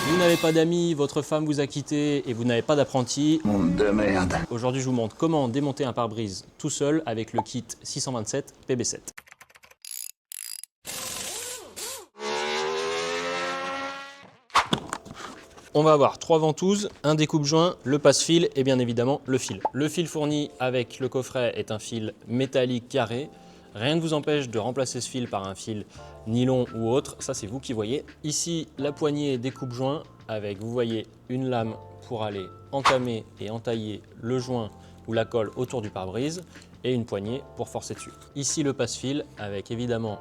Vous n'avez pas d'amis, votre femme vous a quitté et vous n'avez pas d'apprenti. Monde de merde. Aujourd'hui, je vous montre comment démonter un pare-brise tout seul avec le kit 627 PB7. On va avoir 3 ventouses, un découpe-joint, le passe-fil et bien évidemment le fil. Le fil fourni avec le coffret est un fil métallique carré. Rien ne vous empêche de remplacer ce fil par un fil nylon ou autre, ça c'est vous qui voyez. Ici, la poignée découpe-joint avec, vous voyez, une lame pour aller entamer et entailler le joint ou la colle autour du pare-brise et une poignée pour forcer dessus. Ici, le passe-fil avec évidemment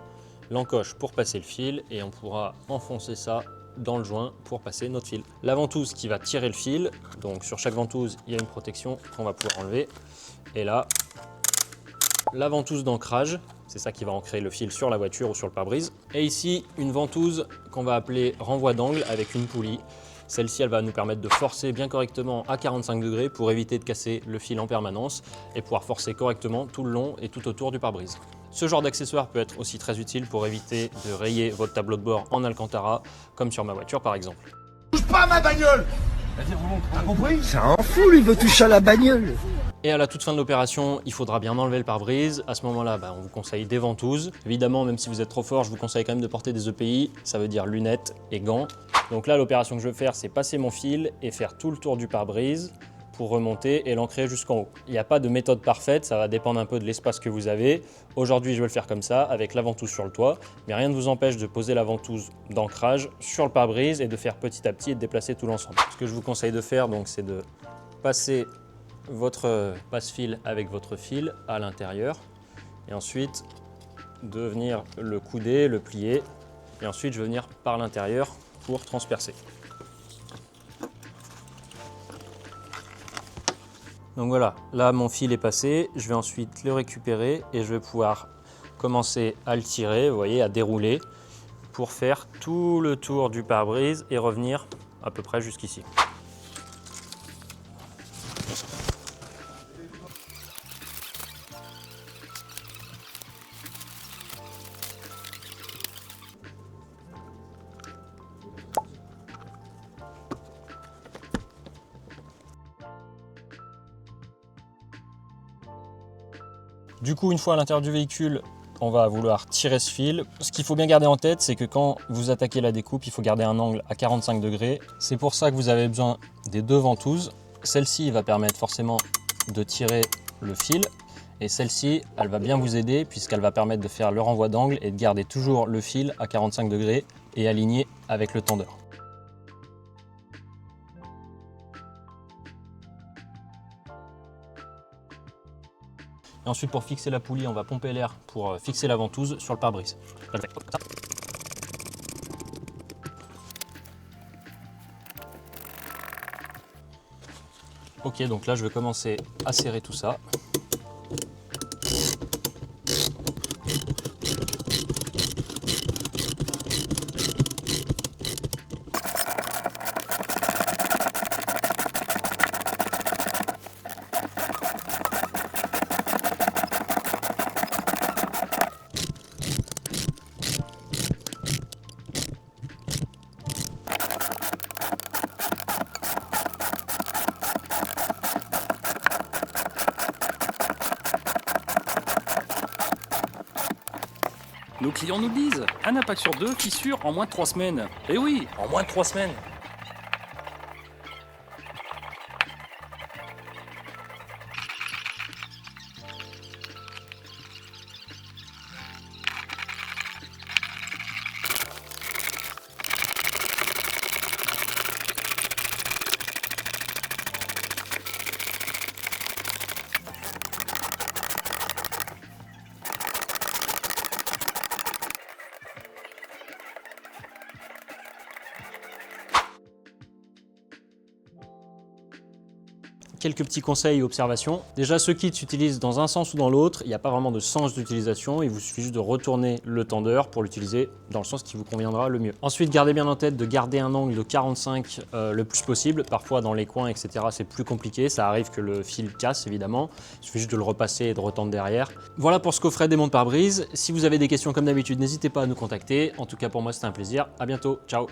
l'encoche pour passer le fil et on pourra enfoncer ça dans le joint pour passer notre fil. La ventouse qui va tirer le fil, donc sur chaque ventouse, il y a une protection qu'on va pouvoir enlever. Et là, la ventouse d'ancrage, c'est ça qui va ancrer le fil sur la voiture ou sur le pare-brise. Et ici, une ventouse qu'on va appeler renvoi d'angle avec une poulie. Celle-ci, elle va nous permettre de forcer bien correctement à 45 degrés pour éviter de casser le fil en permanence et pouvoir forcer correctement tout le long et tout autour du pare-brise. Ce genre d'accessoire peut être aussi très utile pour éviter de rayer votre tableau de bord en Alcantara, comme sur ma voiture par exemple. Touche pas à ma bagnole. Vas-y, remonte. T'as compris? C'est un fou, lui, il veut toucher à la bagnole. Et à la toute fin de l'opération, il faudra bien enlever le pare-brise. À ce moment-là, on vous conseille des ventouses. Évidemment, même si vous êtes trop fort, je vous conseille quand même de porter des EPI, ça veut dire lunettes et gants. Donc là, l'opération que je veux faire, c'est passer mon fil et faire tout le tour du pare-brise pour remonter et l'ancrer jusqu'en haut. Il n'y a pas de méthode parfaite, ça va dépendre un peu de l'espace que vous avez. Aujourd'hui, je vais le faire comme ça, avec la ventouse sur le toit, mais rien ne vous empêche de poser la ventouse d'ancrage sur le pare-brise et de faire petit à petit et de déplacer tout l'ensemble. Ce que je vous conseille de faire, c'est de passer votre passe-fil avec votre fil à l'intérieur et ensuite de venir le couder, le plier et ensuite je vais venir par l'intérieur pour transpercer. Donc voilà, là mon fil est passé, je vais ensuite le récupérer et je vais pouvoir commencer à le tirer, vous voyez, à dérouler pour faire tout le tour du pare-brise et revenir à peu près jusqu'ici. Du coup, une fois à l'intérieur du véhicule, on va vouloir tirer ce fil. Ce qu'il faut bien garder en tête, c'est que quand vous attaquez la découpe, il faut garder un angle à 45 degrés. C'est pour ça que vous avez besoin des deux ventouses. Celle-ci va permettre forcément de tirer le fil. Et celle-ci, elle va bien vous aider puisqu'elle va permettre de faire le renvoi d'angle et de garder toujours le fil à 45 degrés et aligné avec le tendeur. Et ensuite, pour fixer la poulie, on va pomper l'air pour fixer la ventouse sur le pare-brise. Ok, donc là, je vais commencer à serrer tout ça. Nos clients nous le disent, un impact sur deux, fissure en moins de 3 semaines. Eh oui, en moins de 3 semaines. Quelques petits conseils et observations. Déjà, ce kit s'utilise dans un sens ou dans l'autre. Il n'y a pas vraiment de sens d'utilisation. Il vous suffit juste de retourner le tendeur pour l'utiliser dans le sens qui vous conviendra le mieux. Ensuite, gardez bien en tête de garder un angle de 45 le plus possible. Parfois, dans les coins, etc., c'est plus compliqué. Ça arrive que le fil casse, évidemment. Il suffit juste de le repasser et de retendre derrière. Voilà pour ce coffret démonte pare-brise. Si vous avez des questions comme d'habitude, n'hésitez pas à nous contacter. En tout cas, pour moi, c'était un plaisir. À bientôt. Ciao.